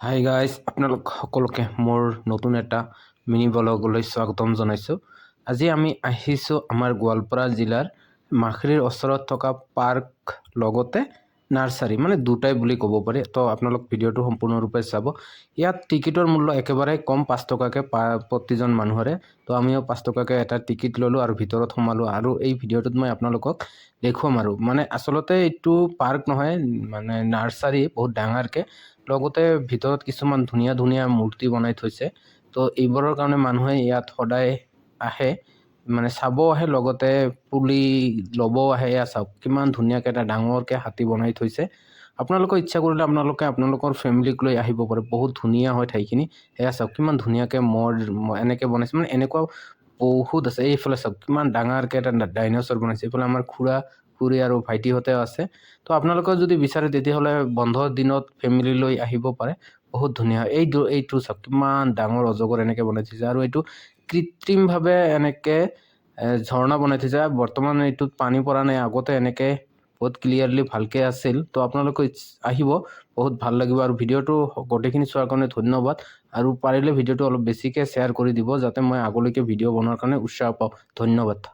Hi guys, আপোনালোক সকলোকে মোৰ নতুন এটা মিনি ব্লগলৈ স্বাগতম জনাইছোঁ। আজি আমি আহিছোঁ আমাৰ গোৱালপাৰা জিলাৰ মাখৰিৰ ওচৰত থকা পাৰ্ক লগতে নাৰ্চাৰী, মানে দুটাই বুলি ক'ব পাৰি। তো আপোনালোক ভিডিঅ'টো সম্পূৰ্ণৰূপে চাব। ইয়াত টিকেটৰ মূল্য একেবাৰে কম, 5 টকাকৈ প্ৰতিজন মানুহৰে। তো আমিও 5 টকাকৈ এটা টিকেট ল'লোঁ আৰু ভিতৰত সোমালোঁ। আৰু এই ভিডিঅ'টোত মই আপোনালোকক দেখুৱাম আৰু মানে আচলতে এইটো পাৰ্ক নহয়, মানে নাৰ্চাৰী বহুত ডাঙৰকৈ। লগতে ভিতৰত কিছুমান ধুনীয়া ধুনীয়া মূৰ্তি বনাই থৈছে। তো এইবোৰৰ কাৰণে মানুহে ইয়াত সদায় আহে, মানে চাব আহে, লগতে পুলি ল'ব আহে। এয়া চাওক কিমান ধুনীয়াকৈ এটা ডাঙৰকৈ হাতী বনাই থৈছে। আপোনালোকৰ ইচ্ছা কৰিলে আপোনালোকৰ ফেমিলিক লৈ আহিব পাৰে। বহুত ধুনীয়া হয় ঠাইখিনি। এয়া চাওক কিমান ধুনীয়াকৈ এনেকৈ বনাইছে, মানে এনেকুৱা বহুত আছে। এইফালে চাওক কিমান ডাঙৰকৈ এটা ডাইন'ছৰ বনাইছে। এইফালে আমাৰ খুৰী আৰু ভাইটিহঁতেও আছে। তো আপোনালোকে যদি বিচাৰে তেতিয়াহ'লে বন্ধৰ দিনত ফেমিলি লৈ আহিব পাৰে। বহুত ধুনীয়া। এইটো চাওক কিমান ডাঙৰ অজগৰ এনেকৈ বনাই থৈছে। আৰু এইটো কৃত্ৰিমভাৱে এনেকৈ ঝৰ্ণা বনাই থৈছে। বৰ্তমান এইটোত পানী পৰা নাই, আগতে এনেকৈ বহুত ক্লিয়াৰলি ভালকৈ আছিল। তো আপোনালোকে আহিব, বহুত ভাল লাগিব। আৰু ভিডিঅ'টো গোটেইখিনি চোৱাৰ কাৰণে ধন্যবাদ। আৰু পাৰিলে ভিডিঅ'টো অলপ বেছিকৈ শ্বেয়াৰ কৰি দিব, যাতে মই আগলৈকে ভিডিঅ' বনোৱাৰ কাৰণে উৎসাহ পাওঁ। ধন্যবাদ।